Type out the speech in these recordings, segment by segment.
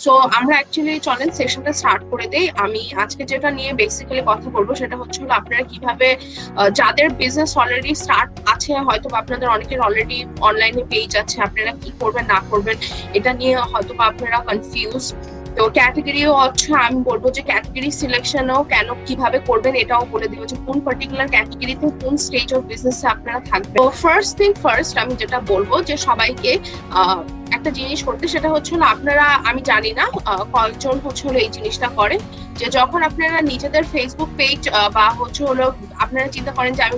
So আমরা actually চলেন সেশনটা start করে দেই। আমি আজকে যেটা নিয়ে বেসিক্যালি কথা বলবো সেটা হচ্ছে আপনারা কিভাবে যাদের বিজনেস অলরেডি স্টার্ট আছে, হয়তো আপনাদের অনেকের অলরেডি অনলাইনে পেজ আছে, আপনারা কি করবেন না করবেন এটা নিয়ে হয়তো আপনারা কনফিউজ। তো ক্যাটাগরিও হচ্ছে আমি বলবো যে ক্যাটাগরি সিলেকশনও কেন কিভাবে করবেন এটাও বলে দিব যে কোন পার্টিকুলার ক্যাটাগরিতে কোন স্টেজ অফ বিজনেসে আপনারা থাকবেন। তো ফার্স্ট থিং ফার্স্ট আমি যেটা বলবো যে সবাইকে একটা জিনিস করতে, সেটা হচ্ছে আপনারা, আমি জানি না কয়েকজন হচ্ছে এই জিনিসটা করে, যে যখন আপনারা নিজেদের ফেসবুক পেজ বা হচ্ছে আপনারা চিন্তা করেন যে আমি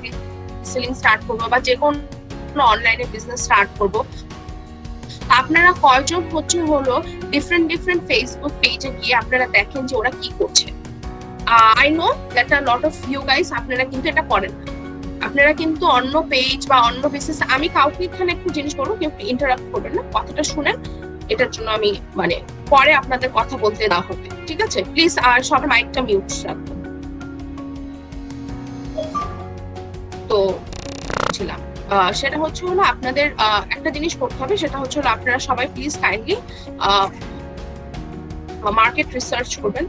রিসেলিং স্টার্ট করবো বা যে কোনো অনলাইনে বিজনেস স্টার্ট করবো, আপনারা কয়জন হচ্ছে ডিফারেন্ট ফেসবুক পেজে গিয়ে আপনারা দেখেন যে ওরা কি করছে। I know that a lot of you guys আপনারা কিন্তু এটা করেন না। আপনারা কিন্তু অন্য পেজ বা অন্য বিজনেস, আমি কাউকে এখানে একটু জিনিস করবো, কেউ ইন্টারাপ্ট করবেন না, কথাটা শুনেন, এটার জন্য আমি পরে আপনাদের কথা বলতে না হবে, ঠিক আছে? প্লিজ আর সবার মাইকটা মিউট রাখবেন। তো ছিলাম সেটা হচ্ছে আপনাদের একটা জিনিস করতে হবে, সেটা হচ্ছে আপনারা সবাই প্লিজ কাইন্ডলি মার্কেট রিসার্চ করবেন।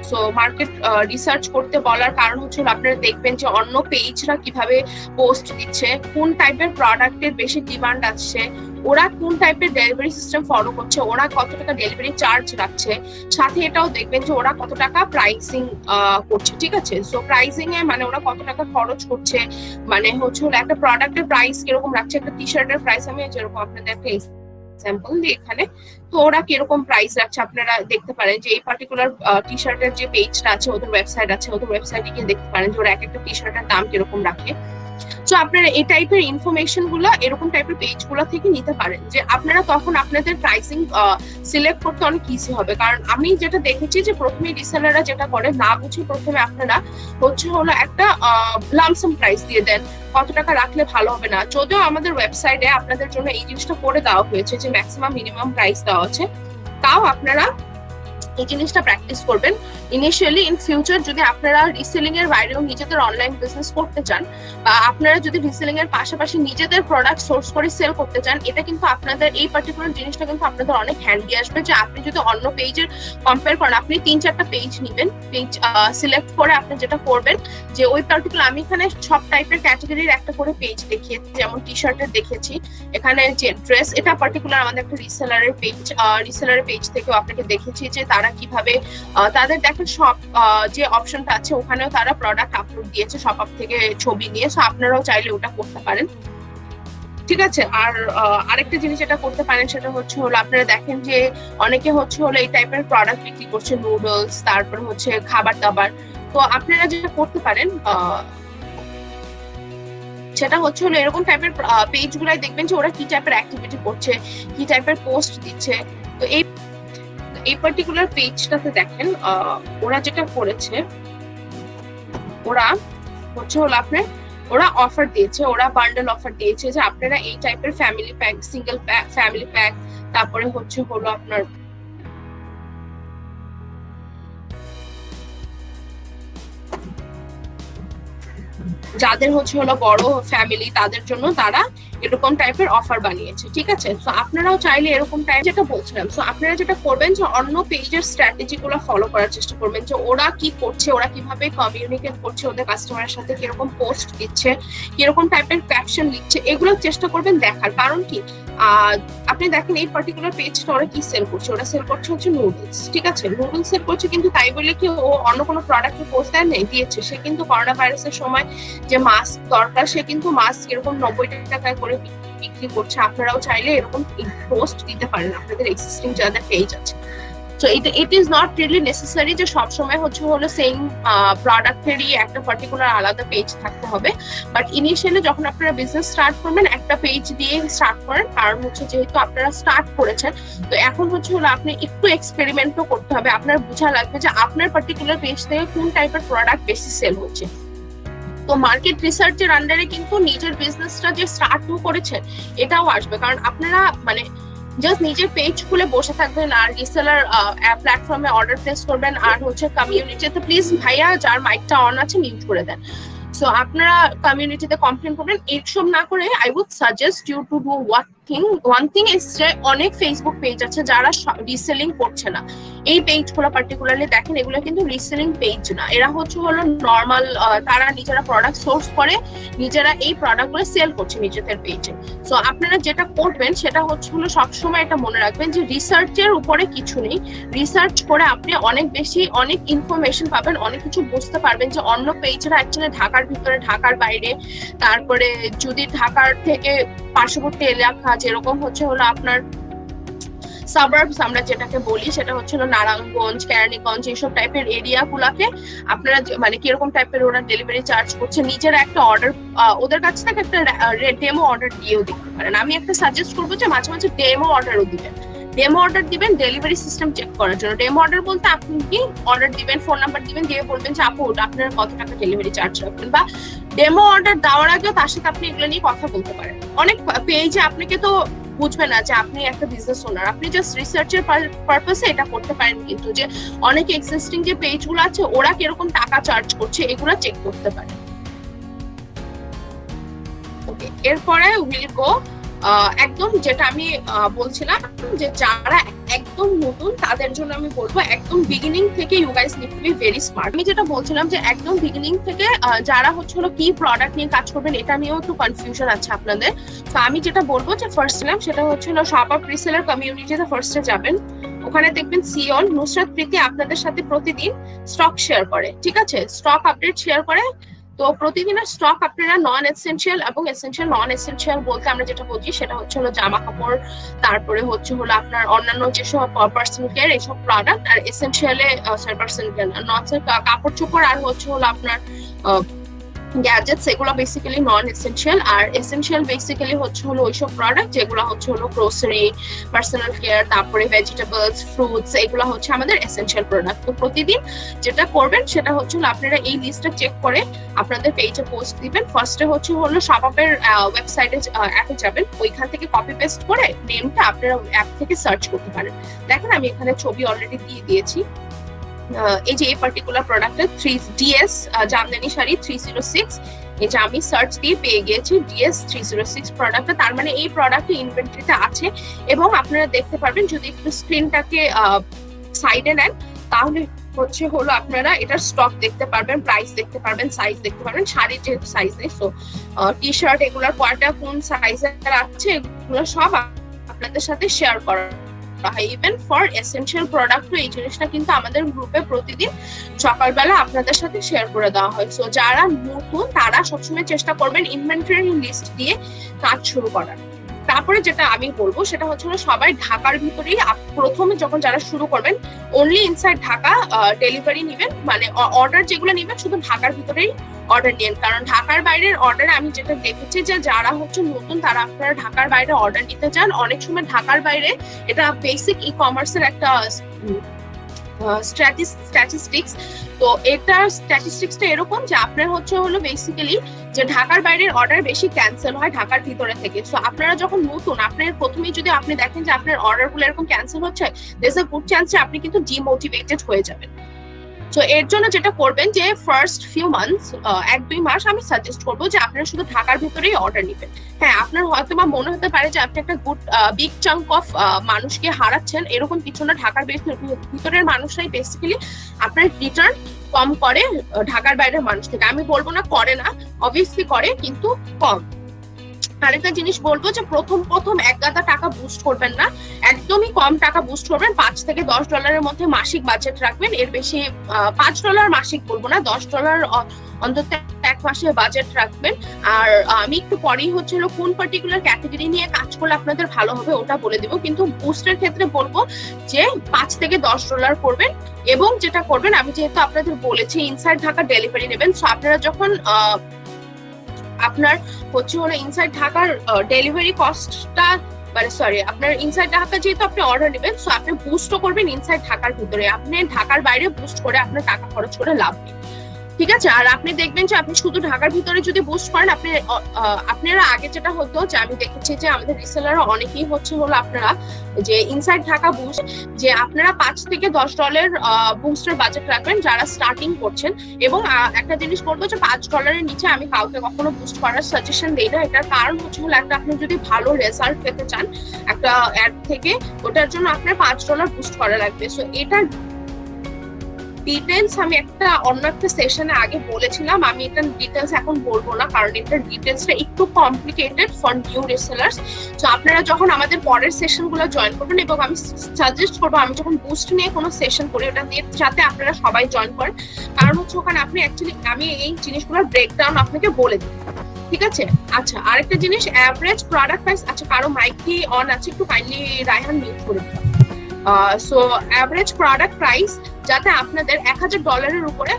সো মার্কেট রিসার্চ করতে বলার কারণ হচ্ছে আপনারা দেখবেন যে অন্য পেজরা কিভাবে পোস্ট দিচ্ছে, কোন টাইপের প্রোডাক্টের বেশি ডিমান্ড আছে, ওরা কোন টাইপের ডেলিভারি সিস্টেম ফলো করছে, ওরা কত টাকা ডেলিভারি চার্জ রাখছে, সাথে এটাও দেখবেন যে ওরা কত টাকা প্রাইসিং করছে, ঠিক আছে? সো প্রাইসিং এ ওরা কত টাকা খরচ করছে, হচ্ছে একটা প্রোডাক্টের প্রাইস কিরকম রাখছে, একটা টি শার্টের প্রাইস আমি যেরকম আপনাদের একটা এক্সাম্পল দিই এখানে, তো ওরা কিরকম প্রাইস রাখছে আপনারা দেখতে পারেন যে এই পার্টিকুলার টি শার্টের যে পেজটা আছে, ওদের ওয়েবসাইট আছে, ওদের ওয়েবসাইটে গিয়ে দেখতে পারেন যে ওরা এক একটা টি শার্টের দাম কিরকম রাখে। তো আপনারা এই টাইপের ইনফরমেশন গুলা এরকম টাইপের পেজ গুলা থেকে নিতে পারেন, যে আপনারা তখন আপনাদের প্রাইসিং সিলেক্ট করতে অনেক ইজি হবে। কারণ আমি যেটা দেখেছি যে প্রথমে রিসেলাররা যেটা করে, না বুঝে প্রথমে আপনারা একটা লামসাম প্রাইস দিয়ে দেন, কত টাকা রাখলে ভালো হবে না। যদিও আমাদের ওয়েবসাইটে আপনাদের জন্য এই জিনিসটা করে দেওয়া হয়েছে যে ম্যাক্সিমাম মিনিমাম প্রাইস দেওয়া আছে, তাও আপনারা এই জিনিসটা প্র্যাকটিস করবেন ইনিশিয়ালি। ইন ফিউচার যদি আপনারা রিসেলিং এর বাইরেও নিজেদের অনলাইন বিজনেস করতে চান, বা আপনারা যদি রিসেলিং এর পাশাপাশি নিজেদের প্রোডাক্ট সোর্স করে সেল করতে চান, এটা কিন্তু আপনাদের এই পার্টিকুলার জিনিসটা কিন্তু আপনাদের অনেক হ্যান্ডি আসবে। যে আপনি যদি অন্য পেজের কম্পেয়ার করেন, আপনি 3-4টা পেজ নিবেন, পেজ সিলেক্ট করে আপনি যেটা করবেন যে ওই পার্টিকুলার, আমি এখানে সব টাইপের ক্যাটাগরির একটা করে পেজ দেখিয়েছি, যেমন টি শার্টের দেখেছি, এখানে যে ড্রেস, এটা পার্টিকুলার আমাদের একটা রিসেলারের পেজ থেকেও আপনাকে দেখেছি যে তারা কিভাবে তাদের দেখেন সব যে অপশনটা আছে ওখানেও তারা প্রোডাক্ট আপলোড দিয়েছে সব আপ থেকে ছবি নিয়ে, সো আপনারাও চাইলে ওটা করতে পারেন, ঠিক আছে? আর আরেকটা জিনিস যেটা করতে পারেন সেটা হচ্ছে আপনারা দেখেন যে অনেকে এই টাইপের প্রোডাক্ট বিক্রি করছে, নুডলস, তারপর খাবার দাবার। তো আপনারা যেটা করতে পারেন সেটা হচ্ছে এরকম টাইপের পেজ গুলাই দেখবেন যে ওরা কি টাইপের অ্যাক্টিভিটি করছে, কি টাইপের পোস্ট দিচ্ছে। তো এই পার্টিকুলার পেজটাতে দেখেন ওরা যেটা করেছে, ওরা আপনার ওরা অফার দিয়েছে, ওরা বান্ডেল অফার দিয়েছে যে আপনারা এই টাইপের family pack, single pack, family pack, তারপরে আপনার যাদের বড় ফ্যামিলি তাদের জন্য তারা এরকম টাইপের অফার বানিয়েছে, ঠিক আছে? তো আপনারাও চাইলে এরকম টাইপ, যেটা বলছিলাম, তো আপনারা যেটা করবেন যে অন্য পেজের স্ট্র্যাটেজি গুলো ফলো করার চেষ্টা করবেন, যে ওরা কি করছে, ওরা কিভাবে কমিউনিকেট করছে ওদের কাস্টমারের সাথে, কিরকম পোস্ট দিচ্ছে, কিরকম টাইপের ক্যাপশন লিখছে, এগুলো চেষ্টা করবেন দেখার। কারণ কি, আপনি দেখেন এই পার্টিকুলার পেজটা ওরা কি সেল করছে, ওরা সেল করছে নুডলস, ঠিক আছে? নুডলস সেল করছে, কিন্তু তাই বলে কি ও অন্য কোনো প্রোডাক্টের পোস্ট দিয়েছে? সে কিন্তু করোনা ভাইরাসের সময় যে মাস্ক দরকার, সে কিন্তু মাস্ক এরকম 90 টাকায় করে বিক্রি করছে। আপনারাও চাইলে এরকম পোস্ট দিতে পারেন আপনাদের এক্সিস্টিং যাদের পেজ আছে। So it is not really necessary যে সবসময় সেম প্রোডাক্টেরই একটা পার্টিকুলার আলাদা পেজ থাকতে হবে। বাট ইনিশিয়ালি যখন আপনারা বিজনেস স্টার্ট করবেন, একটা পেজ দিয়ে স্টার্ট করেন, কারণ যেহেতু আপনারা স্টার্ট করেছেন, তো এখন আপনি একটু এক্সপেরিমেন্টও করতে হবে। আপনার বোঝা লাগবে যে আপনার পার্টিকুলার পেজ থেকে কোন টাইপের প্রোডাক্ট বেশি সেল হচ্ছে। তো মার্কেট রিসার্চের আন্ডারে কিন্তু নিজের বিজনেসটা যে স্টার্ট করেছেন এটাও আসবে, কারণ আপনারা জাস্ট নিজের পেজ খুলে বসে থাকবেন আর রিসেলার প্ল্যাটফর্মে অর্ডার প্লেস করবেন আর কমিউনিটিতে, প্লিজ ভাইয়া যার মাইকটা অন আছে মিউট করে দেন। সো আপনারা কমিউনিটিতে কমপ্লেন করবেন, এইসব না করে I would suggest you to do what one thing is যে অনেক ফেসবুক পেজ আছে যারা রিসেলিং করছে না। এই পেজগুলো পার্টিকুলারলি দেখেন, এগুলো কিন্তু রিসেলিং পেজ না, এরা হলো নর্মাল, তারা নিজেরা প্রোডাক্ট সোর্স করে নিজেরা এই প্রোডাক্টগুলো সেল করছে নিজেদের পেজে। সো আপনারা যেটা করবেন সেটা হলো সবসময় এটা মনে রাখবেন যে রিসার্চের উপরে কিছু নেই। রিসার্চ করে আপনি অনেক ইনফরমেশন পাবেন, অনেক কিছু বুঝতে পারবেন যে অন্য পেজরা অ্যাকচুয়ালি ঢাকার ভিতরে, ঢাকার বাইরে, তারপরে যদি ঢাকার থেকে পার্শ্ববর্তী এলাকা যেরকম হলো আপনার সাবার্বস আমরা যেটাকে বলি, সেটা হলো নারায়ণগঞ্জ, কেরানীগঞ্জ, এইসব টাইপের এরিয়া গুলাকে আপনারা মানে কিরকম টাইপের ওরা ডেলিভারি চার্জ করছে, নিজেরা একটা অর্ডার ওদের কাছ থেকে একটা ডেমো অর্ডার দিয়েও দিতে পারেন। আমি একটা সাজেস্ট করবো যে মাঝে মাঝে ডেমো অর্ডারও দিবেন। ডেমো অর্ডার দিবেন ডেলিভারি সিস্টেম চেক করার জন্য। ডেমো অর্ডার বলতে আপনি কি অর্ডার দিবেন, ফোন নাম্বার দিবেন, দিয়ে বলবেন যে আপু আপনারা কত টাকা ডেলিভারি চার্জ রাখবেন, বা ডেমো অর্ডার দেওয়ার আগেও তার সাথে আপনি এগুলো নিয়ে কথা বলতে পারেন। অনেক পেজে আপনাকে তো বুঝবে না যে আপনি একটা বিজনেস ওনার, আপনি জাস্ট রিসার্চের পারপাসে এটা করতে পারেন, কিন্তু যে অনেক এক্সিস্টিং যে পেজগুলো আছে ওরা কিরকম টাকা চার্জ করছে এগুলো চেক করতে পারেন। ওকে, এরপরে উইল গো একদম যেটা আমি বলছিলাম যে যারা একদম নতুন তাদের জন্য আমি বলবো একদম বিগিনিং থেকে you guys need to be very smart. আমি যেটা বলছিলাম যে একদম বিগিনিং থেকে যারা হলো কি প্রোডাক্ট নিয়ে কাজ করবেন এটা নিয়েও একটু কনফিউশন আছে আপনাদের। তো আমি যেটা বলবো যে ফার্স্ট ছিলাম সেটা হলো শপআপ রিসেলার কমিউনিটিতে ফার্স্টে যাবেন, ওখানে দেখবেন সিওন নুসরাত প্রীতি আপনাদের সাথে প্রতিদিন স্টক শেয়ার করে, ঠিক আছে, স্টক আপডেট শেয়ার করে। তো প্রতিদিনের স্টক আপনারা নন এসেনশিয়াল এবং এসেনশিয়াল, নন এসেনশিয়াল বলতে আমরা যেটা বুঝি সেটা হলো জামা কাপড়, তারপরে হলো আপনার অন্যান্য যেসব পার্সোনাল কেয়ার এইসব প্রোডাক্ট, আর এসেনশিয়ালে পার্সোনাল কেয়ার নট কাপড় চোপড়, আর হলো আপনার গ্যাজেটস, এগুলো বেসিক্যালি নন এসেনশিয়াল। আর এসেনশিয়াল বেসিক্যালি হলো ওইসব প্রোডাক্ট যেগুলো হলো গ্রোসারি, পার্সোনাল কেয়ার, তারপরে ভেজিটেবলস, ফ্রুটস, এগুলো হচ্ছে আমাদের এসেনশিয়াল প্রোডাক্ট। তো প্রতিদিন যেটা করবেন সেটা হলো আপনারা এই লিস্টটা চেক করে আপনাদের পেজে পোস্ট দিবেন। ফার্স্টে হলো শপআপের ওয়েবসাইটে অ্যাপে যাবেন, ওইখান থেকে কপি পেস্ট করে নেমটা আপনারা অ্যাপ থেকে সার্চ করতে পারেন। দেখেন আমি এখানে ছবি অলরেডি দিয়ে দিয়েছি। এই যে এই পার্টিকুলার প্রোডাক্টের 3DS জামদানি শাড়ি 306, এই যে আমি সার্চ দিয়ে পেয়ে গিয়েছি DS 306 প্রোডাক্টটা, তার মানে এই প্রোডাক্ট ইনভেন্টরিতে আছে। এবং আপনারা দেখতে পারবেন যদি একটু স্ক্রিনটাকে সাইডে নেন তাহলে হলো আপনারা এটার স্টক দেখতে পারবেন, প্রাইস দেখতে পারবেন, সাইজ দেখতে পারবেন। শাড়ির যেহেতু সাইজ নেই, সো টি শার্ট এগুলোর কোয়াটা কোন সাইজের আছে এগুলো সব আপনাদের সাথে শেয়ার করা হয়। ইভেন ফর এসেনশিয়াল প্রোডাক্ট এই জিনিসটা কিন্তু আমাদের গ্রুপে প্রতিদিন সকালবেলা আপনাদের সাথে শেয়ার করে দেওয়া হয়। সো যারা নতুন তারা সবসময় চেষ্টা করবেন ইনভেন্টরি লিস্ট দিয়ে কাজ শুরু করার। তারপরে যেটা আমি বলবো সেটা হলো সবাই ঢাকার ভিতরেই প্রথমে যখন যারা শুরু করবেন অনলি ইনসাইড ঢাকা ডেলিভারি নেবেন, মানে অর্ডার যেগুলো নেবেন শুধু ঢাকার ভিতরেই অর্ডার নেন। কারণ ঢাকার বাইরের অর্ডার আমি যেটা দেখেছি যে যারা নতুন তারা আপনারা ঢাকার বাইরে অর্ডার নিতে চান, অনেক সময় ঢাকার বাইরে এটা বেসিক ই কমার্সের একটা স্ট্যাটিস্টিক্স। তো এটা স্ট্যাটিস্টিক্সটা এরকম যে আপনার হলো বেসিক্যালি যে ঢাকার বাইরের অর্ডার বেশি ক্যান্সেল হয় ঢাকার ভিতরে থেকে। সো আপনারা যখন নতুন আপনার প্রথমেই যদি আপনি দেখেন যে আপনার অর্ডারগুলো এরকম ক্যান্সেল হচ্ছে, there is a good chance যে আপনি কিন্তু ডিমোটিভেটেড হয়ে যাবেন। তো এর জন্য যেটা করবেন যে ফার্স্ট ফিউ মান্থস 1-2 মাস আমি সাজেস্ট করবো যে আপনারা শুধু ঢাকার ভিতরেই অর্ডার নেবেন। হ্যাঁ, আপনার হয়তো বা মনে হতে পারে যে আপনি একটা গুড বিগ চাঙ্ক অফ মানুষকে হারাচ্ছেন, এরকম কিছু না। ঢাকার ভিতরের মানুষরাই বেসিক্যালি আপনার রিটার্ন কম করে ঢাকার বাইরের মানুষ থেকে। আমি বলবো না করে না, অবভিয়াসলি করে, কিন্তু কম। আরেকটা জিনিস বলবো যে প্রথম এক গাদা টাকা বুস্ট করবেন না, একদমই কম টাকা বুস্ট করবেন। $5 থেকে $10 মধ্যে মাসিক বাজেট রাখবেন, এর বেশি $5 মাসিক বলবো না, $10 অন্তত এক মাসে বাজেট রাখবেন। আর আমি একটু পরেই হলো কোন পার্টিকুলার ক্যাটাগরি নিয়ে কাজ করলে আপনাদের ভালো হবে ওটা বলে দিব, কিন্তু বুস্টের ক্ষেত্রে বলবো যে $5 থেকে $10 করবেন। এবং যেটা করবেন আমি যেহেতু আপনাদের বলেছি ইনসাইড ঢাকা ডেলিভারি নেবেন, সো আপনারা যখন আপনার হলো ইনসাইড ঢাকার ডেলিভারি কস্টটা আপনার ইনসাইড ঢাকা যেহেতু আপনি অর্ডার নেবেন, সো আপনি বুস্টও করবেন ইনসাইড ঢাকার ভিতরে, আপনি ঢাকার বাইরে বুস্ট করে আপনার টাকা খরচ করে লাভ নেই। ঠিক আছে। আর আপনি দেখবেন যে আপনি শুধু ঢাকার ভিতরে যদি বুস্ট করেন, আপনারা আগে যেটা হতো যে আমি দেখেছি যে আমাদের রিসেলাররা অনেকেই হলো আপনারা যে ইনসাইড ঢাকা বুস্ট, যে আপনারা $5 থেকে $10 বুস্টের বাজেট রাখবেন যারা স্টার্টিং করছেন। এবং একটা জিনিস বলবো যে $5 নিচে আমি কাউকে কখনো বুস্ট করার সাজেশন দিই না। এটার কারণ হলো একটা, আপনি যদি ভালো রেজাল্ট পেতে চান একটা অ্যাড থেকে, ওটার জন্য আপনার $5 বুস্ট করা লাগবে। সো এটা ডিটেলস আমি অন্য একটা সেশনে আগে বলেছিলাম, আমি এটা ডিটেলস এখন বলবো না, কারণ এটার ডিটেলসটা একটু কমপ্লিকেটেড ফর নিউ রিসেলার্স। তো আপনারা যখন আমাদের পরের সেশনগুলো জয়েন করবেন, এবং আমি সাজেস্ট করবো আমি যখন বুস্ট নিয়ে কোনো সেশন করি ওটা দিয়ে যাতে আপনারা সবাই জয়েন করেন, কারণ ওখানে আপনি অ্যাকচুয়ালি আমি এই জিনিসগুলোর ব্রেকডাউন আপনাকে বলে দিই। ঠিক আছে। আচ্ছা, আরেকটা জিনিস, অ্যাভারেজ প্রোডাক্ট প্রাইস। আচ্ছা, কারো মাইক কি অন আছে? একটু কাইন্ডলি রায়হান মিউট করে দিন। সো অ্যাভারেজ প্রোডাক্ট প্রাইস যাতে আপনাদের $1000 উপরে,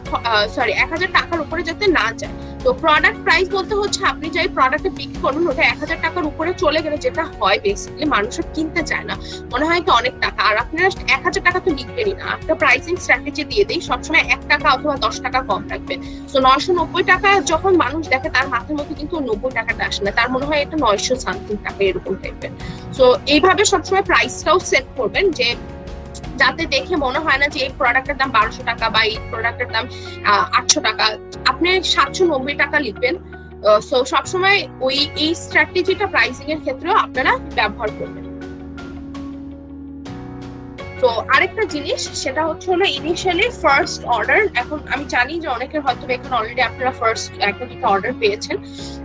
সরি $1000 উপরে যাতে না যায়। তো প্রোডাক্ট প্রাইস বলতে হচ্ছে আপনি যে প্রোডাক্টটা বিক্রি করুন ওটা $1000 উপরে চলে গেলে যেটা হয় বেসিক্যালি মানুষের কিনতে চায় না, মনে হয় কি অনেক টাকা। আর আপনারা $1000 তো লিখবেনই না, একটা প্রাইসিং স্ট্র্যাটেজি দিয়ে দিই সবসময় $1 অথবা $10 কম রাখবেন। সো $990 যখন মানুষ দেখে তার মাথার মধ্যে কিন্তু $90 আসে না, তার মনে হয় এটা 900 সামথিং টাকা এরকম টাইপের। সো এইভাবে সবসময় প্রাইসটাও সেট করবেন যে যাতে দেখে মনে হয় না যে এই প্রোডাক্টের দাম $1200 বা এই প্রোডাক্টের দাম $800, আপনি $790 লিখবেন। সো সবসময় এই স্ট্র্যাটেজিটা প্রাইসিং এর ক্ষেত্রেও আপনারা ব্যবহার করবেন। তো আরেকটা জিনিস সেটা হলো ইনিশিয়ালি ফার্স্ট অর্ডার। এখন আমি জানি যে অনেকের হয়তো এখানে অলরেডি আপনারা ফার্স্ট একটা অর্ডার পেয়েছেন।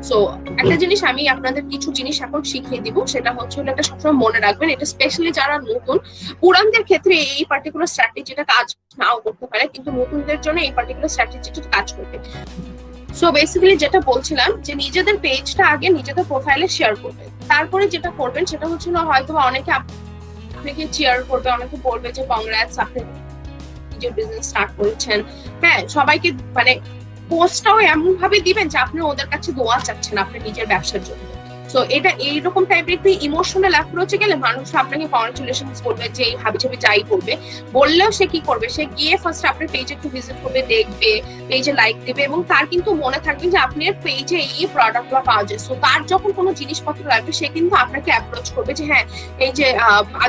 সো একটা জিনিস আমি আপনাদের কিছু জিনিস এখন শিখিয়ে দিব, সেটা হলো এটা সবসময় মনে রাখবেন, এটা স্পেশালি যারা নতুন, পুরানদের ক্ষেত্রে এই পার্টিকুলার স্ট্র্যাটেজিটা কাজ নাও করতে পারে, কিন্তু নতুনদের জন্য এই পার্টিকুলার স্ট্র্যাটেজিটা কাজ করবে। সো বেসিক্যালি যেটা বলছিলাম যে নিজেদের পেজটা আগে নিজেদের প্রোফাইলে শেয়ার করবেন, তারপরে যেটা করবেন সেটা হচ্ছিল হয়তো অনেকে আপনাকে চেয়ার করবে, অনেকে বলবে যে কংগ্রাটস আপনি নিজের বিজনেস স্টার্ট করেছেন। হ্যাঁ, সবাইকে মানে পোস্টটাও এমন ভাবে দিবেন যে আপনি ওদের কাছে দোয়া চাচ্ছেন আপনার নিজের ব্যবসার জন্য। সো এটা এইরকম টাইপের একটু ইমোশনাল অ্যাপ্রোচে গেলে মানুষ আপনাকে কংগ্রাচুলেশনস বলবে, যে হাবি জাবি যাই করবে বললেও সে কি করবে, সে গিয়ে ফার্স্ট আপনার পেজে একটু ভিজিট করবে, দেখবে, পেজে লাইক দেবে, এবং তার কিন্তু মনে থাকবে যে আপনার পেজে এই প্রোডাক্টগুলো পাওয়া যায়। সো তার যখন কোনো জিনিসপত্র লাগবে সে কিন্তু আপনাকে অ্যাপ্রোচ করবে যে হ্যাঁ এই যে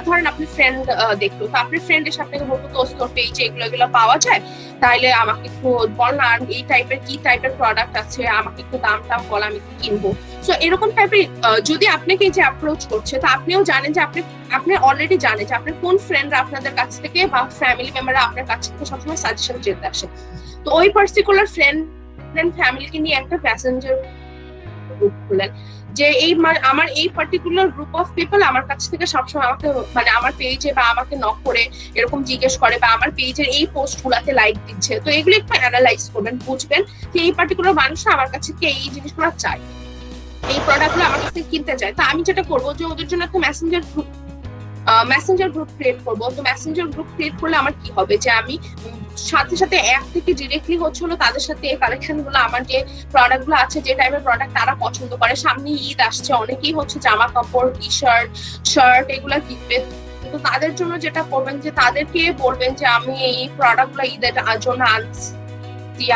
ধরেন আপনি ফ্রেন্ড দেখলো, তো আপনার ফ্রেন্ড এসে আপনাকে বলতো তোর পেজে এগুলো পাওয়া যায়, তাইলে আমাকে একটু বল না আর এই টাইপের কি টাইপের প্রোডাক্ট আছে, আমাকে একটু দামটা বল, আমি কিনবো। সো এরকম টাইপের যদি আপনাকে যে অ্যাপ্রোচ করছে, তো আপনিও জানেন যে আপনি অলরেডি জানেন যে আপনার কোন ফ্রেন্ডরা আপনাদের কাছ থেকে বা ফ্যামিলি মেম্বাররা আপনার কাছ থেকে সবসময় সাজেশন চেতে আসে। তো ওই পার্টিকুলার ফ্রেন্ড এন্ড ফ্যামিলিকে নিয়ে একটা প্যাসেঞ্জার গ্রুপ খুলেন, যে আমার এই পার্টিকুলার গ্রুপ অফ পিপল আমার কাছ থেকে সবসময় আমাকে মানে আমার পেজে বা আমাকে নক করে এরকম জিজ্ঞেস করে, বা আমার পেজের এই পোস্ট গুলাতে লাইক দিচ্ছে। তো এগুলো একটু অ্যানালাইজ করবেন, বুঝবেন যে এই পার্টিকুলার মানুষরা আমার কাছে এই জিনিসগুলো চায়, এই প্রোডাক্টগুলো আমার কাছে কিনতে চায়। তো আমি যেটা করবো যে ওদের জন্য একটা মেসেঞ্জার গ্রুপ ক্রিয়েট করবো। তো মেসেঞ্জার গ্রুপ ক্রিয়েট করলে আমার কি হবে, যে আমি সাথে সাথে অ্যাপ থেকে ডিরেক্টলি হচ্ছিল তাদের সাথে এই কালেকশন গুলো, আমার যে প্রোডাক্ট গুলো আছে, যে টাইপের প্রোডাক্ট তারা পছন্দ করে, সামনে ঈদ আসছে, অনেকেই জামা কাপড়, টি শার্ট এগুলা কিনবে। তো তাদের জন্য যেটা করবেন যে তাদেরকে বলবেন যে আমি এই প্রোডাক্ট গুলো ঈদের জন্য আনছি,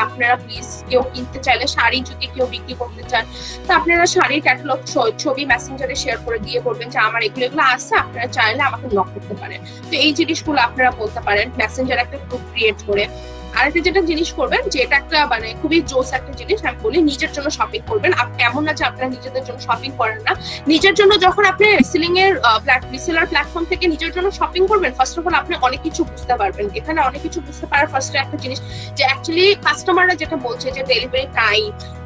আপনারা প্লিজ কেউ কিনতে চাইলে, শাড়ি যদি কেউ বিক্রি করতে চান তো আপনারা শাড়ির ক্যাটালগ ছবি মেসেঞ্জারে শেয়ার করে দিয়ে বলবেন যে আমার এগুলো আছে, আপনারা চাইলে আমাকে নক করতে পারেন। তো এই জিনিসগুলো আপনারা বলতে পারেন মেসেঞ্জার একটা গ্রুপ ক্রিয়েট করে। আরেকটা যেটা জিনিস করবেন, যে এটা একটা মানে খুবই জোস একটা জিনিস, আমি বলি নিজের জন্য শপিং করবেন। এমন না যে আপনারা নিজেদের জন্য শপিং করেন না, নিজের জন্য যখন আপনি রিসেলিং এর রিসেলার প্ল্যাটফর্ম থেকে নিজের জন্য শপিং করবেন, ফার্স্ট অফ অল আপনি অনেক কিছু বুঝতে পারবেন। এখানে অনেক কিছু বুঝতে পারার ফার্স্ট একটা জিনিস যে অ্যাকচুয়ালি কাস্টমাররা যেটা বলছে যে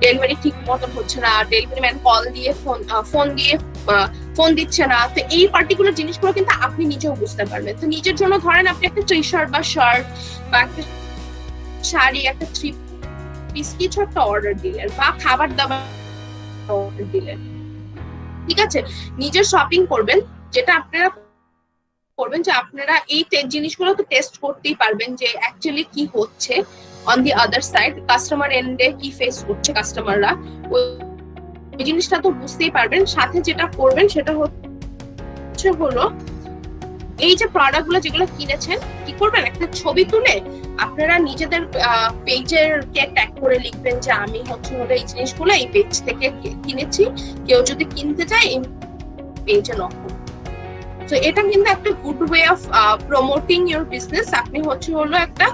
ডেলিভারি ঠিক মতন হচ্ছে না, ডেলিভারি ম্যান কল দিয়ে ফোন দিচ্ছে না। তো এই পার্টিকুলার জিনিসগুলো কিন্তু আপনি নিজেও বুঝতে পারবেন। তো নিজের জন্য ধরেন আপনি একটা টি শার্ট বা শার্ট বা একটা শাড়ি, একটা থ্রি পিস কিছু একটা অর্ডার দিলেন, বা খাবার দাবার অর্ডার দিলেন, ঠিক আছে, নিজের শপিং করবেন। যেটা আপনারা করবেন যে আপনারা এই জিনিসগুলো তো টেস্ট করতেই পারবেন যে অ্যাকচুয়ালি কি হচ্ছে on the other side, customer এন্ডে কি ফেস করছে কাস্টমাররা, ওই জিনিসটা তো বুঝতেই পারবেন। সাথে যেটা করবেন সেটা হলো এই যে প্রোডাক্ট গুলো যেগুলো কিনেছেন, কি করবেন, একটা ছবি তুলে আপনারা নিজেদের পেজের কে ট্যাগ করে লিখবেন যে আমি হচ্ছে এই জিনিসগুলো এই পেজ থেকে কিনেছি, কেউ যদি কিনতে চায় এই পেজে নক করুন। তো এটা কিন্তু একটা good way of promoting your business. আপনি হচ্ছে একটা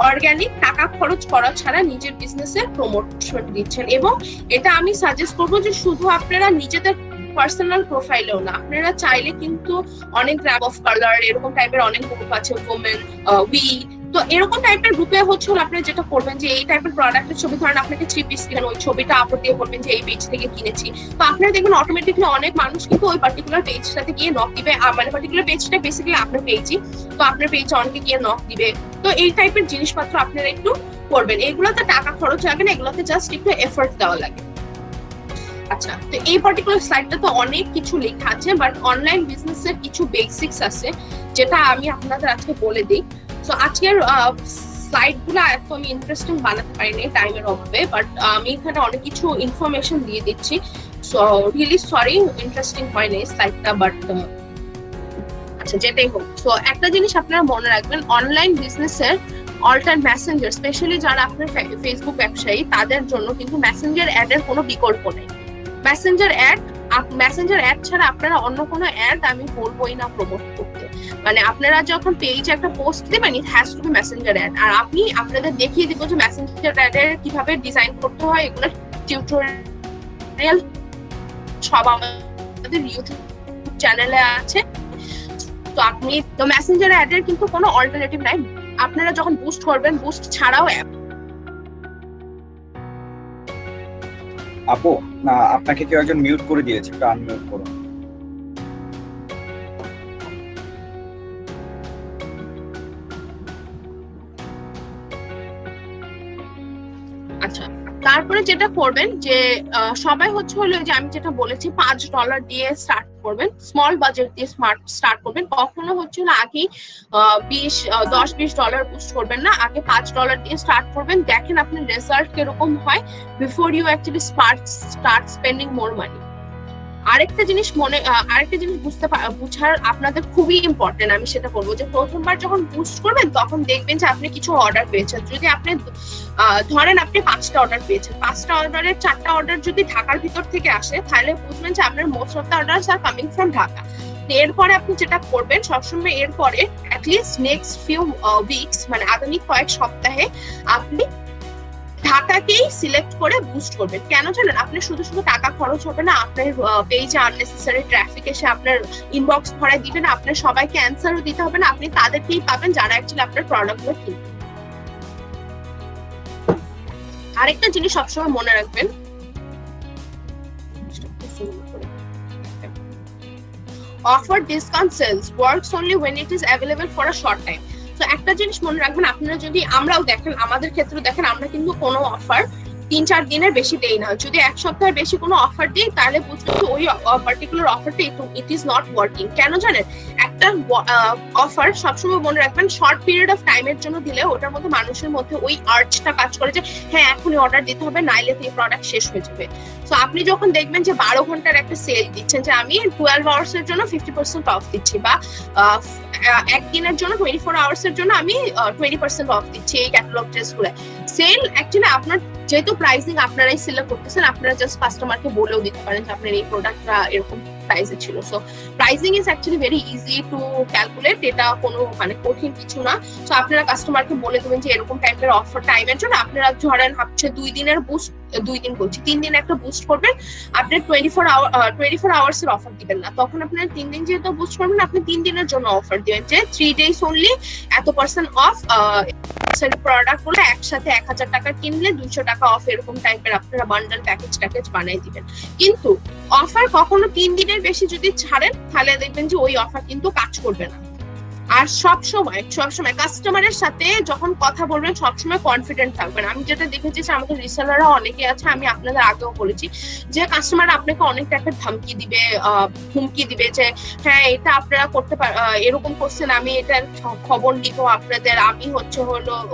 অর্গানিক টাকা খরচ করা ছাড়া নিজের বিজনেসের প্রমোশন দিচ্ছেন। এবং এটা আমি সাজেস্ট করবো যে শুধু আপনারা নিজেদের পার্সোনাল প্রোফাইলেও না, আপনারা চাইলে কিন্তু অনেক র্যাপ অফ কালার এরকম টাইপের অনেক গ্রুপ আছে, ওমেন উই, তো এরকম টাইপের গ্রুপে হচ্ছে আপনারা যেটা করবেন যে এই টাইপের প্রোডাক্টের ছবি, ধরেন আপনাকে 3 পিস কিনেন, ওই ছবিটা আপলোড দিয়ে বলবেন যে এই পেজ থেকে কিনেছি। তো আপনারা দেখবেন অটোমেটিকলি অনেক মানুষ কিন্তু ওই পার্টিকুলার পেজটাতে গিয়ে নক দিবে, মানে পার্টিকুলার পেজটা বেসিক্যালি আপনার পেজই, তো আপনার পেজে অনেকে গিয়ে নক দিবে। তো এই টাইপের জিনিসপত্র আপনারা একটু করবেন। এগুলোতে টাকা খরচ লাগে না, এগুলোতে জাস্ট একটু এফোর্ট দেওয়া লাগে। আচ্ছা, তো এই পার্টিকুলার স্লাইডটা তো অনেক কিছু লেখা আছে, বাট অনলাইন বিজনেসের কিছু বেসিক্স আছে যেটা আমি আপনাদের আজকে বলে দিই। তো আজকের স্লাইড গুলো এত আমি ইন্টারেস্টিং বানাতে পারিনি টাইমের অভাবে, বাট আমি এখানে অনেক কিছু ইনফরমেশন দিয়ে দিচ্ছি। সো রিয়েলি সরি ইন্টারেস্টিং হয়নি স্লাইডটা, বাট আচ্ছা যেটাই হোক। সো একটা জিনিস আপনারা মনে রাখবেন, অনলাইন বিজনেসের অল্টার মেসেঞ্জার, স্পেশালি যারা আপনার ফেসবুক ব্যবসায়ী, তাদের জন্য কিন্তু মেসেঞ্জার অ্যাড এর কোনো বিকল্প নেই। মেসেঞ্জার অ্যাড ছাড়া আপনারা অন্য কোনো অ্যাড আমি বলবোই না প্রমোট করতে। মানে আপনারা যখন পেজে একটা পোস্ট দিবেন, it has to be messenger ad. আর আমি আপনাদের দেখিয়ে দিব যে মেসেঞ্জার অ্যাড এর কিভাবে ডিজাইন করতে হয়, এগুলো টিউটোরিয়াল সব আমাদের ইউটিউব চ্যানেলে আছে। তো আপনি তো মেসেঞ্জার অ্যাড এর কিন্তু কোনো অল্টারনেটিভ নাই। আপনারা যখন বুস্ট করবেন, বুস্ট ছাড়াও আপু, না আপনাকে কেউ একজন মিউট করে দিয়েছে, একটু আনমিউট করুন। আচ্ছা, তারপরে যেটা করবেন যে সবাই হচ্ছে যে আমি যেটা বলেছি $5 দিয়ে স্টার্ট করবেন, স্মল বাজেট দিয়ে স্টার্ট করবেন। কখনো হচ্ছে না আগে $10-20 বুস্ট করবেন না, আগে $5 দিয়ে স্টার্ট করবেন। দেখেন আপনার রেজাল্ট কিরকম হয় before you actually start spending more money. আরেকটা জিনিস বুঝার আপনাদের খুবই ইম্পর্টেন্ট, আমি সেটা বলবো যে প্রথমবার যখন বুস্ট করবেন তখন দেখবেন যে আপনি কিছু অর্ডার পেয়েছেন। যদি আপনি ধরেন আপনি 5টা অর্ডার পেয়েছেন, 5টা অর্ডারের 4টা অর্ডার যদি ঢাকার ভিতর থেকে আসে, তাহলে বুঝবেন যে আপনার most of the orders are coming from Dhaka. এরপরে আপনি যেটা করবেন সবসময়, এরপরে অ্যাটলিস্ট নেক্সট ফিউ উইকস, মানে আগামী কয়েক সপ্তাহে আপনি ঢাকাকেই সিলেক্ট করে বুস্ট করবেন। কেন জানেন, আপনি শুধু টাকা খরচ হবে না, আপনার পেজে আননেসেসারি ট্রাফিক এসে আপনার ইনবক্স ভরাই দিবে না, আপনার সবাইকে অ্যান্সারও দিতে হবে না, আপনি তাদেরকেই পাবেন যারা অ্যাকচুয়ালি আপনার প্রোডাক্টগুলো কিনবে। আরেকটা জিনিস সবসময় মনে রাখবেন, offer discount sales works only when it is available for a short time. তো একটা জিনিস মনে রাখবেন, আপনারা যদি, আমরাও দেখেন, আমাদের ক্ষেত্রে দেখেন, আমরা কিন্তু কোনো অফার 3-4 দিনের বেশি দেই না। যদি এক সপ্তাহের বেশি কোনো অফার দিই, তাহলে বুঝবেন যে ওই পার্টিকুলার অফারটা ইট ইজ নট ওয়ার্কিং। কেন জানেন, একটা অফার সবসময় মনে রাখবেন শর্ট পিরিয়ড অফ টাইমের জন্য দিলে ওটার মধ্যে মানুষের মধ্যে ওই আর্জটা কাজ করে যে হ্যাঁ এখনই অর্ডার দিতে হবে, নাইলে এই প্রোডাক্ট শেষ হয়ে যাবে। তো আপনি যখন দেখবেন যে 12 ঘন্টার একটা সেল দিচ্ছেন, যে আমি 12 আওয়ার্স এর জন্য 50% অফ দিচ্ছি, বা একদিনের জন্য 24 আওয়ার্স এর জন্য আমি 20% অফ দিচ্ছি এই ক্যাটালগ ড্রেসগুলো, সেল অ্যাকচুয়ালি আপনার যেহেতু প্রাইসিং আপনারাই সিলেক্ট করতেছেন, আপনারা জাস্ট কাস্টমারকে বলেও দিতে পারেন যে আপনার এই প্রোডাক্টটা এরকম প্রাইসে ছিল। So pricing is actually very easy to calculate, এটা কোনো মানে কঠিন কিছু না। সো আপনারা কাস্টমারকে বলে দেবেন যে এরকম টাইপের অফার টাইমের জন্য আপনারা ধরেন হচ্ছে 2 দিনের বুস্ট, 2 দিন বলছি 3 দিন একটা বুস্ট করবেন, আপনি 24 আওয়ার্স এর অফার দিবেন না, তখন আপনারা 3 দিন যেহেতু বুস্ট করবেন, আপনি 3 দিনের জন্য অফার দিবেন যে 3 days অনলি এত% অফ, প্রোডাক্ট গুলো একসাথে 1000 টাকা কিনলে 200 টাকা অফ, এরকম টাইপের আপনারা বান্ডেল প্যাকেজ বানিয়ে দিবেন। কিন্তু অফার কখনো 3 দিনের বেশি যদি ছাড়েন, তাহলে দেখবেন যে ওই অফার কিন্তু কাজ করবে না। আর সবসময় কাস্টমারের সাথে যখন কথা বলবেন সবসময় কনফিডেন্ট থাকবেন। আমি যেটা দেখেছি যে আমাদের রিসেলাররা অনেকে আছে, আমি আপনাদের আগেও বলেছি যে কাস্টমার আপনাকে অনেক টাকার হুমকি দিবে যে হ্যাঁ এটা আপনারা করতে এরকম করছেন, আমি এটার খবর নিব আপনাদের, আমি হচ্ছে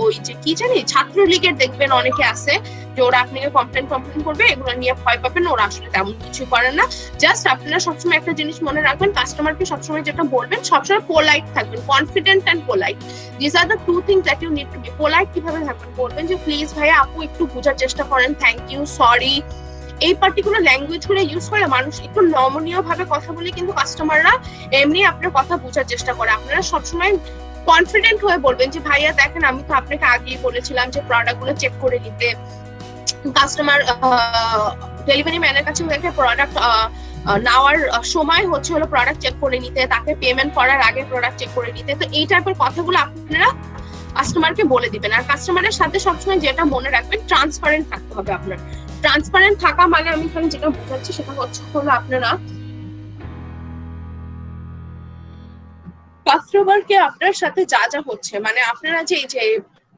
ওই যে কি জানি ছাত্রলীগের দেখবেন অনেকে আছে যে ওরা আপনাকে কমপ্লেন করবে, এগুলো নিয়ে ভয় পাবেন, ওরা আসলে তেমন কিছু করেন না। জাস্ট আপনারা সবসময় একটা জিনিস মনে রাখবেন, কাস্টমারকে সবসময় যেটা বলবেন, সবসময় পোলাইট থাকবেন, confident and polite. This are the two things that you need to be. Polite কিভাবে থাকবেন, বলবেন যে প্লিজ ভাইয়া আপু একটু বোঝার চেষ্টা করেন, থ্যাংক ইউ, সরি। এই পার্টিকুলার ল্যাঙ্গুয়েজ গুলো ইউজ করে মানুষ একটু নমনীয় ভাবে কথা বলে কিন্তু কাস্টমাররা এমনি আপনার কথা বোঝার চেষ্টা করে। আপনারা সবসময় কনফিডেন্ট হয়ে বলবেন যে ভাইয়া দেখেন আমি তো আপনাকে আগেই বলেছিলাম যে প্রোডাক্ট গুলো চেক করে নিতে। কাস্টমার ডেলিভারি ম্যানের কাছে দেখে প্রোডাক্ট নেওয়ার সময় হচ্ছে হলো প্রোডাক্ট চেক করে নিতে, তাকে পেমেন্ট করার আগে প্রোডাক্ট চেক করে নিতে। তো এই টাইপের কথাগুলো আপনারা কাস্টমারকে বলে দিবেন। আর কাস্টমারের সাথে সবসময় যেটা মনে রাখবেন, ট্রান্সপারেন্ট থাকতে হবে আপনার। ট্রান্সপারেন্ট থাকা মানে আমি এখানে যেটা বোঝাচ্ছি সেটা হচ্ছে হলো আপনারা কাস্টমারকে আপনার সাথে যা যা হচ্ছে, মানে আপনারা যে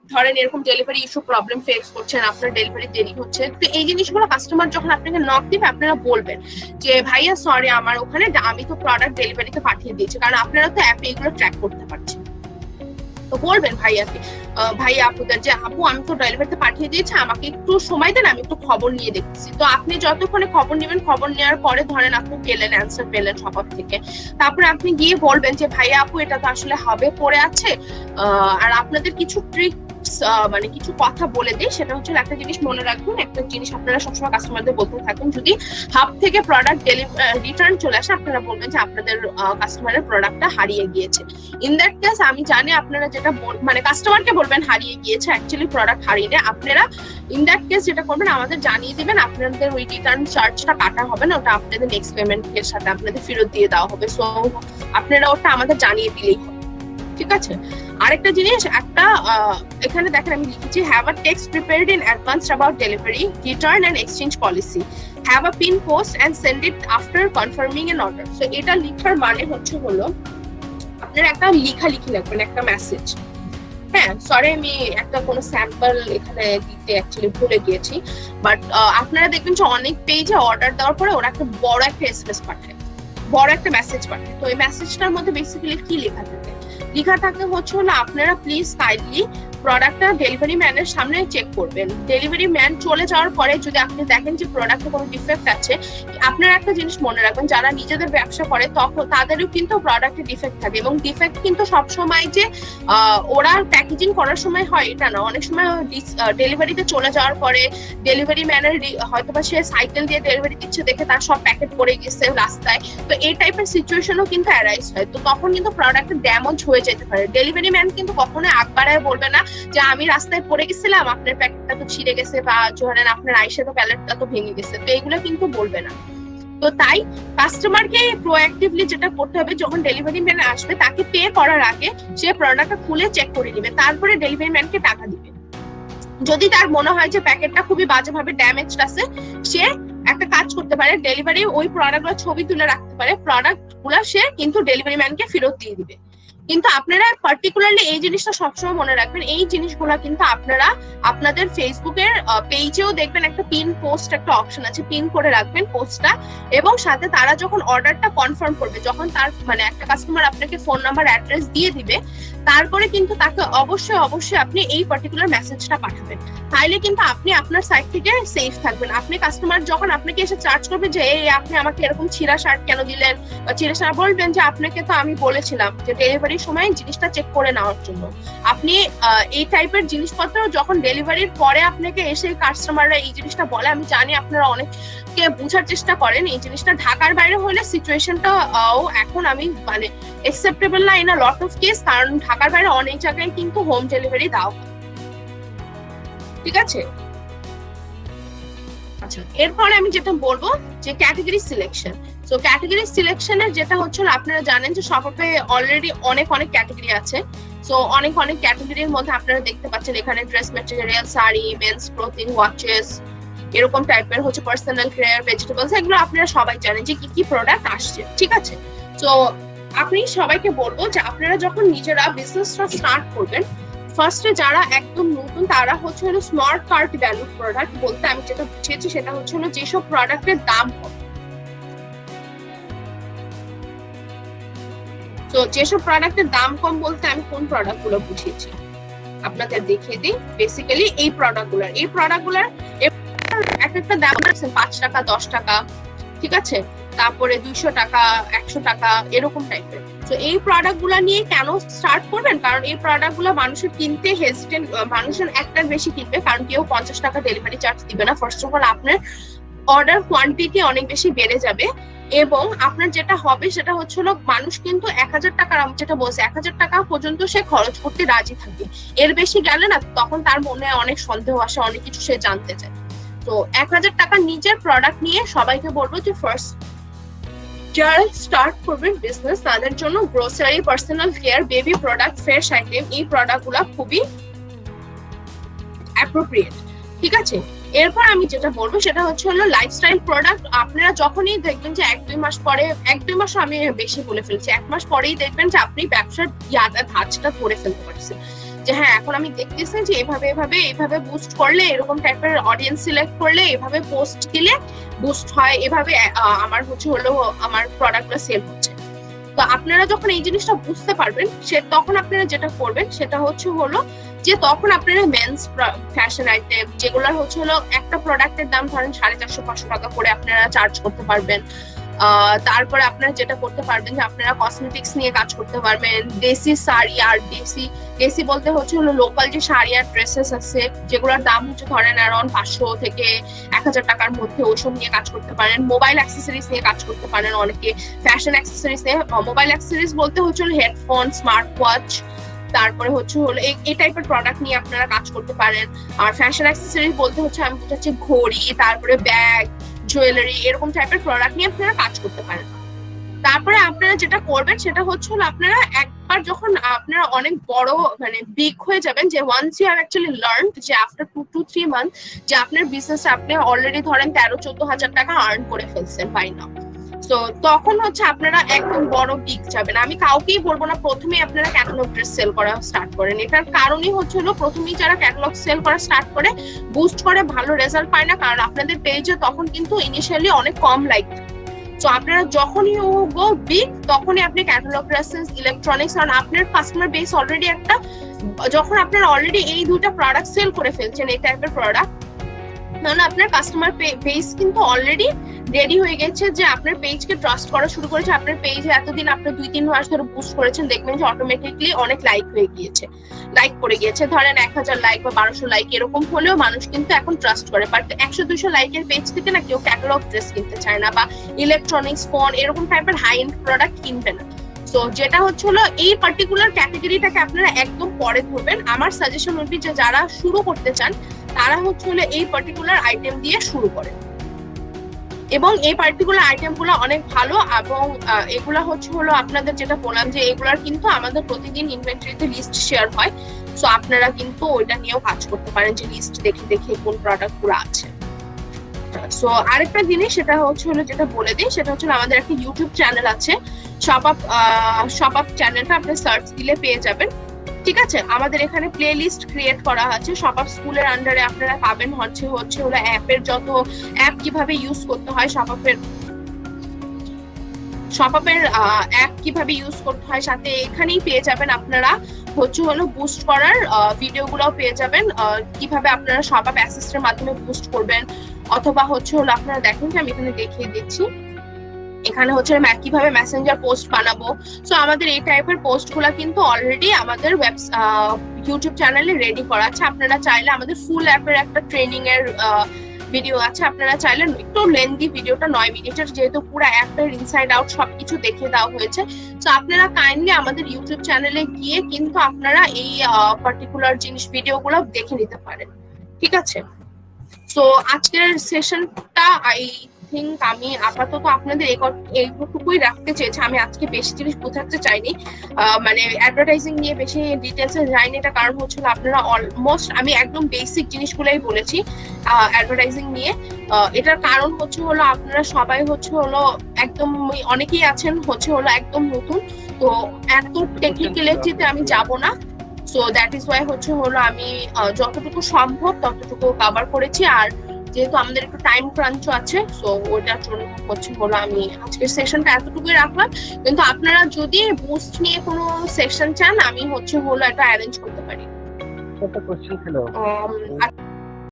ধরেন এরকম ডেলিভারি ইস্যু প্রবলেম ফেস করছেন, আপনার ডেলিভারি দেরি হচ্ছে, তো এই জিনিসগুলো কাস্টমার যখন আপনাকে নক দিবে আপনারা বলবেন যে ভাইয়া সরি আমার ওখানে আমি তো প্রোডাক্ট ডেলিভারিতে পাঠিয়ে দিয়েছি, কারণ আপনারা তো অ্যাপে এগুলো ট্র্যাক করতে পারছেন। তো বলবেন ভাইয়াকে, ভাইয়া আপুদের যে আপু আমি তো ডেলিভারিতে পাঠিয়ে দিয়েছি, আমাকে একটু সময় দেন, আমি একটু খবর নিয়ে দেখতেছি। তো আপনি যতক্ষণে খবর নেবেন, খবর নেওয়ার পরে ধরেন আপনি পেলেন, অ্যান্সার পেলেন সবার থেকে, তারপরে আপনি গিয়ে বলবেন যে ভাইয়া আপু এটা তো আসলে হবে পড়ে আছে, আর আপনাদের কিছু ট্রিক মানে কিছু কথা বলে দিই। সেটা হচ্ছে একটা জিনিস মনে রাখবেন, একটা জিনিস আপনারা সবসময় কাস্টমারদের বলতে থাকেন, যদি হাব থেকে প্রোডাক্ট রিটার্ন চলে আসে আপনারা বলবেন যে আপনাদের কাস্টমারের প্রোডাক্টটা হারিয়ে গিয়েছে। ইন দ্যাট কেস আমি জানি আপনারা যেটা মানে কাস্টমারকে বলবেন হারিয়ে গিয়েছে, অ্যাকচুয়ালি প্রোডাক্ট হারিয়ে নেয়। আপনারা ইন দ্যাট কেস যেটা করবেন, আমাদের জানিয়ে দিবেন, আপনাদের ওই রিটার্ন চার্জটা কাটা হবে না, ওটা আপনাদের নেক্সট পেমেন্টের সাথে আপনাদের ফেরত দিয়ে দেওয়া হবে। সো আপনারা ওটা আমাদের জানিয়ে দিলেই হবে, ঠিক আছে? আরেকটা জিনিস, একটা এখানে দেখেন আমি লিখেছি have a text prepared in advance about delivery, return and exchange policy, have a pin post and send it after confirming an order. So এটা লিখার মানে হচ্ছে হলো আপনারা একটা লেখালেখি লিখবেন, একটা মেসেজ। হ্যাঁ সরি আমি একটা কোনো স্যাম্পল এখানে দিতে অ্যাকচুয়ালি ভুলে গিয়েছি, বাট আপনারা দেখবেন যে অনেক পেজে অর্ডার দেওয়ার পরে ওরা একটা বড় একটা এসএমএস পাঠায়, বড় একটা মেসেজ পাঠায়। তো এই মেসেজটার মধ্যে বেসিক্যালি কি লেখা থাকে? লেখা থাকে হচ্ছে হলো আপনারা প্লিজ কাইন্ডলি প্রোডাক্টটা ডেলিভারি ম্যানের সামনে চেক করবেন। ডেলিভারি ম্যান চলে যাওয়ার পরে যদি আপনি দেখেন যে প্রোডাক্টে কোনো ডিফেক্ট আছে, আপনারা একটা জিনিস মনে রাখবেন, যারা নিজেদের ব্যবসা করে তখন তাদেরও কিন্তু প্রোডাক্টে ডিফেক্ট থাকে, এবং ডিফেক্ট কিন্তু সবসময় যে ওরা প্যাকেজিং করার সময় হয় এটা না, অনেক সময় ডেলিভারিতে চলে যাওয়ার পরে ডেলিভারি ম্যানের হয়তোবা সে সাইকেল দিয়ে ডেলিভারি দিচ্ছে দেখে তার সব প্যাকেট পড়ে গেছে রাস্তায়, তো এই টাইপের সিচুয়েশনও কিন্তু অ্যারাইজ হয়। তো তখন কিন্তু প্রোডাক্টের ড্যামেজ হয়ে যেতে পারে। ডেলিভারি ম্যান কিন্তু কখনোই আগ বাড়ায় বলবে না যে আমি রাস্তায় পড়ে গেছিলাম, আপনার প্যাকেটটা তো ছিঁড়ে গেছে, বা ধরেন আপনার আইসে তো প্যালেটটা তো ভেঙে গেছে, তো এগুলো কিন্তু বলবে না। তো তাই কাস্টমারকে প্রোঅ্যাক্টিভলি যেটা করতে হবে, যখন ডেলিভারি ম্যান আসবে তাকে পে করার আগে সে প্রোডাক্টটা খুলে চেক করে নেবে, তারপরে ডেলিভারি ম্যানকে টাকা দিবে। যদি তার মনে হয় যে প্যাকেটটা খুবই বাজেভাবে ড্যামেজড আছে, সে একটা কাজ করতে পারে, ডেলিভারি ওই প্রোডাক্টগুলো ছবি তুলে রাখতে পারে, প্রোডাক্টগুলো সে কিন্তু ডেলিভারি ম্যানকে ফেরত দিয়ে দিবে। কিন্তু আপনারা পার্টিকুলারলি এই জিনিসটা সবসময় মনে রাখবেন, এই জিনিসগুলো কিন্তু আপনারা আপনাদের ফেসবুকের পেজেও দেখবেন একটা পিন পোস্ট একটা অপশন আছে, পিন করে রাখবেন পোস্টটা, এবং সাথে তারা যখন অর্ডারটা কনফার্ম করবে, যখন তার মানে একটা কাস্টমার আপনাকে ফোন নাম্বার অ্যাড্রেস দিয়ে দিবে, তারপরে কিন্তু তাকে অবশ্যই আপনি এই পার্টিকুলার মেসেজটা পাঠাবেন। তাইলে কিন্তু আপনি আপনার সাইড থেকে সেফ থাকবেন। আপনি কাস্টমার যখন আপনাকে এসে চার্জ করবে যে এই আপনি আমাকে এরকম ছিঁড়া শার্ট কেন দিলেন বা ছিঁড়া শার্ট, বলবেন যে আপনাকে তো আমি বলেছিলাম যে ডেলিভারির সময় জিনিসটা চেক করে নেওয়ার জন্য। আপনি এই টাইপের জিনিসপত্র যখন ডেলিভারির পরে আপনাকে এসে কাস্টমাররা এই জিনিসটা বলে, আমি জানি আপনারা অনেককে বোঝার চেষ্টা করেন এই জিনিসটা, ঢাকার বাইরে হলে সিচুয়েশনটা এখন আমি মানে একসেপ্টেবল না in a lot of case, কারণ ঢাকার বাইরে অনেক জায়গায় কিন্তু হোম ডেলিভারি দাও, ঠিক আছে? আচ্ছা, এরপরে আমি যেটা বলবো যে ক্যাটাগরি সিলেকশন। সো ক্যাটাগরি সিলেকশনের যেটা হচ্ছে আপনারা জানেন যে শপে অলরেডি অনেক ক্যাটাগরি আছে। সো অনেক ক্যাটাগরির মধ্যে আপনারা দেখতে পাচ্ছেন এখানে dress material, sari, men's clothing, watches, এরকম টাইপের হচ্ছে পার্সোনাল কেয়ার, ভেজিটেবলস, এগুলো আপনারা সবাই জানেন যে কি কি প্রোডাক্ট আসছে, ঠিক আছে? সো আপনি সবাইকে বলবো যে আপনারা যখন নিজেরা বিজনেসটা স্টার্ট করবেন, ফার্স্টে যারা একদম নতুন তারা হচ্ছে হলো স্মার্ট কার্ট ভ্যালু প্রোডাক্ট বলতে আমি যেটা বুঝিয়েছি সেটা হচ্ছে হলো যেসব প্রোডাক্টের দাম কম। তো যেসব প্রোডাক্টের দাম কম বলতে আমি কোন প্রোডাক্ট গুলো বুঝিয়েছি? আপনাদের দেখিয়ে দিই। বেসিক্যালি এই প্রোডাক্টগুলার এক একটা দাম আছে 5 টাকা 10 টাকা, ঠিক আছে, তারপরে 200 টাকা 100 টাকা এরকম টাইপের। তো এই প্রোডাক্টগুলো নিয়ে কেন স্টার্ট করবেন, কারণ এই প্রোডাক্টগুলো মানুষের কিনতে হেজিটেন্ট, মানুষের একটার বেশি কিনবে, কারণ কেউ 50 টাকা ডেলিভারি চার্জ দিবে না। ফার্স্ট অফ অল আপনার অর্ডার কোয়ান্টিটি অনেক বেশি বেড়ে যাবে, এবং আপনার যেটা হবে সেটা হচ্ছে হলো মানুষ কিন্তু 1000 টাকার, আমি যেটা বলছি 1000 টাকা পর্যন্ত সে খরচ করতে রাজি থাকে। এর বেশি গেলে না তখন তার মনে অনেক সন্দেহ আসে, অনেক কিছু সে জানতে চায়। তো 1000 টাকার নিচের প্রোডাক্ট নিয়ে সবাইকে বলবো যে ফার্স্ট যারা স্টার্ট করবেন বিজনেস তাদের জন্য grocery, personal care, baby product, fresh item, এই প্রোডাক্টগুলো খুবই অ্যাপ্রোপ্রিয়েট, ঠিক আছে। এরপর আমি যেটা বলবো সেটা হচ্ছে হলো লাইফস্টাইল প্রোডাক্ট। আপনারা যখনই দেখবেন যে 1-2 মাস পরে, 1-2 মাস আমি বেশি বলে ফেলছি, 1 মাস পরেই দেখবেন যে আপনি ব্যবসার ধাঁচটা করে ফেলতে পারছেন, যে হ্যাঁ এখন আমি দেখতেছি যে এভাবে বুস্ট করলে, এরকম টাইপের অডিয়েন্স সিলেক্ট করলে, এভাবে পোস্ট দিলে বুস্ট হয়, এভাবে আমার হচ্ছে হলো আমার প্রোডাক্টটা সেল হচ্ছে। তো আপনারা যখন এই জিনিসটা বুঝতে পারবেন, তখন আপনারা যেটা করবেন সেটা হচ্ছে হলো যে তখন আপনারা মেন্স ফ্যাশন আইটেম যেগুলোর হচ্ছে হলো একটা প্রোডাক্টের দাম ধরেন 450-500 টাকা করে আপনারা চার্জ করতে পারবেন। তারপরে আপনারা যেটা করতে পারবেন যে আপনারা কসমেটিক্স নিয়ে কাজ করতে পারবেন, দেশি শাড়ি, আর দেশি বলতে হচ্ছে হলো লোকাল যে শাড়ি আর ড্রেসেস আছে যেগুলোর দাম হচ্ছে ধরেন অ্যারাউন্ড 500 থেকে 1000 টাকার মধ্যে, ওইসব নিয়ে কাজ করতে পারেন। মোবাইল অ্যাক্সেসরিজ নিয়ে কাজ করতে পারেন অনেকে, ফ্যাশন অ্যাক্সেসরিজ নিয়ে। মোবাইল অ্যাক্সেসরিজ বলতে হচ্ছে হলো হেডফোন, স্মার্ট ওয়াচ, তারপরে হচ্ছে হলো এই টাইপের প্রোডাক্ট নিয়ে আপনারা কাজ করতে পারেন। আর ফ্যাশন অ্যাক্সেসরিজ বলতে হচ্ছে আমি বোঝাচ্ছি ঘড়ি, তারপরে ব্যাগ, জুয়েলারি, এরকম টাইপের প্রোডাক্ট নিয়ে আপনারা কাজ করতে পারেন। তারপরে আপনারা যেটা করবেন সেটা হচ্ছে হলো আপনারা একবার যখন আপনারা অনেক বড় মানে বিগ হয়ে যাবেন, যে once you have actually learn যে আফটার 2 to 3 মান্থ যে আপনার বিজনেসে আপনি অলরেডি ধরেন 13-14 হাজার টাকা আর্ন করে ফেলছেন বাই নাও, তো তখন হচ্ছে আপনারা একদম বড় বিগ যাবেন। আমি কাউকেই বলবো না প্রথমেই আপনারা ক্যাটালগ ড্রেস সেল করা স্টার্ট করেন, এটার কারণই হচ্ছে হলো প্রথমেই যারা ক্যাটালগ সেল করা স্টার্ট করে বুস্ট করে ভালো রেজাল্ট পায় না, কারণ আপনাদের পেজে তখন কিন্তু ইনিশিয়ালি অনেক কম লাইক। তো আপনারা যখন ইউ গো বিগ তখনই আপনি ক্যাটালগ ড্রেসেস, ইলেকট্রনিক্স, কারণ আপনার কাস্টমার বেস অলরেডি একটা, যখন আপনারা অলরেডি এই দুইটা প্রোডাক্ট সেল করে ফেলছেন এই টাইপের প্রোডাক্ট, তাহলে আপনার কাস্টমার বেস কিন্তু অলরেডি রেডি হয়ে গেছে যে আপনার পেজকে ট্রাস্ট করা শুরু করেছে। আপনার পেজে এতদিন আপনার 2-3 মাস ধরে বুস্ট করেছেন, দেখবেন যে অটোমেটিকলি অনেক লাইক হয়ে গিয়েছে, লাইক পড়ে গিয়েছে, ধরেন 1000 লাইক বা 1200 লাইক এরকম হলেও মানুষ কিন্তু এখন ট্রাস্ট করে। বাট 100-200 লাইকের পেজ থেকে না কেউ ক্যাটালগ ড্রেস কিনতে চায় না, বা ইলেকট্রনিক্স, ফোন এরকম টাইপের হাই এন্ড প্রোডাক্ট কিনবে না। তো যেটা হচ্ছে হলো এই পার্টিকুলার ক্যাটাগরিটাকে আপনারা একদম পরে ধরবেন। আমার সাজেশন হচ্ছে যে যারা শুরু করতে চান তারা হচ্ছে হলো এই পার্টিকুলার আইটেম দিয়ে শুরু করেন, এবং এই পার্টিকুলার আইটেম গুলো অনেক ভালো, এবং এগুলা হচ্ছে হলো আপনাদের যেটা বললাম যে এগুলার কিন্তু আমাদের প্রতিদিন ইনভেন্টরিতে লিস্ট শেয়ার হয়, সো আপনারা কিন্তু ওইটা নিয়েও কাজ করতে পারেন যে লিস্ট দেখে দেখে কোন প্রোডাক্ট গুলো আছে। সো আরেকটা জিনিস সেটা হচ্ছে হলো যেটা বলে দিই সেটা হচ্ছে আমাদের একটা ইউটিউব চ্যানেল আছে, শপ আপ চ্যানেলটা আপনি সার্চ দিলে পেয়ে যাবেন, ঠিক আছে। আমাদের এখানে প্লে লিস্ট ক্রিয়েট করা আছে, শপ আপ স্কুলের আন্ডারে আপনারা পাবেন হচ্ছে হলো অ্যাপের যত অ্যাপ কিভাবে ইউজ করতে হয়, শপ আপের অ্যাপ কিভাবে ইউজ করতে হয়, সাথে এখানেই পেয়ে যাবেন আপনারা হচ্ছে হলো বুস্ট করার ভিডিও গুলাও পেয়ে যাবেন, কিভাবে আপনারা শপ আপ অ্যাসিস্টের মাধ্যমে বুস্ট করবেন, অথবা হচ্ছে হলো আপনারা দেখেন যে আমি এখানে দেখিয়ে দিচ্ছি, এখানে হচ্ছে কিভাবে মেসেঞ্জার পোস্ট বানাবো। সো আমাদের এই টাইপের পোস্ট গুলা কিন্তু অলরেডি আমাদের ইউটিউব চ্যানেলে রেডি করা আছে। আপনারা চাইলে আমাদের ফুল অ্যাপের একটা ট্রেনিং এর ভিডিও আছে, আপনারা চাইলে একটু লেন্দি ভিডিওটা 9 মিনিটের, যেহেতু পুরো অ্যাপের ইনসাইড আউট সবকিছু দেখিয়ে দেওয়া হয়েছে। সো আপনারা কাইন্ডলি আমাদের ইউটিউব চ্যানেলে গিয়ে কিন্তু আপনারা এই পার্টিকুলার জিনিস ভিডিওগুলো দেখে নিতে পারেন, ঠিক আছে। সো আজকের সেশনটা আমি আপাতত আপনাদের এইটুকুই রাখতে চেয়েছি। আমি আজকে বেশি জিনিস বোঝাতে চাইনি, মানে অ্যাডভার্টাইজিং নিয়ে বেশি ডিটেলসে যাইনি, এটা কারণ হচ্ছিল আপনারা অলমোস্ট আমি একদম বেসিক জিনিসগুলোই বলেছি অ্যাডভার্টাইজিং নিয়ে। এটার কারণ হচ্ছে হলো আপনারা সবাই হচ্ছে হলো একদম, অনেকেই আছেন হচ্ছে হলো একদম নতুন, তো এত টেকনিক্যালিটিতে আমি যাব না। সো দ্যাট ইজ ওয়াই হচ্ছে হলো আমি যতটুকু সম্ভব ততটুকু কভার করেছি, আর যেহেতু আমাদের একটু টাইম ক্রাঞ্চ আছে, সো ওটার জন্য হচ্ছে হলো আমি আজকের সেশনটা এতটুকুই রাখলাম। কিন্তু আপনারা যদি বুস্ট নিয়ে কোনো সেশন চান আমি হচ্ছে হলো এটা অ্যারেঞ্জ করতে পারি। একটা কোশ্চেন ছিল আর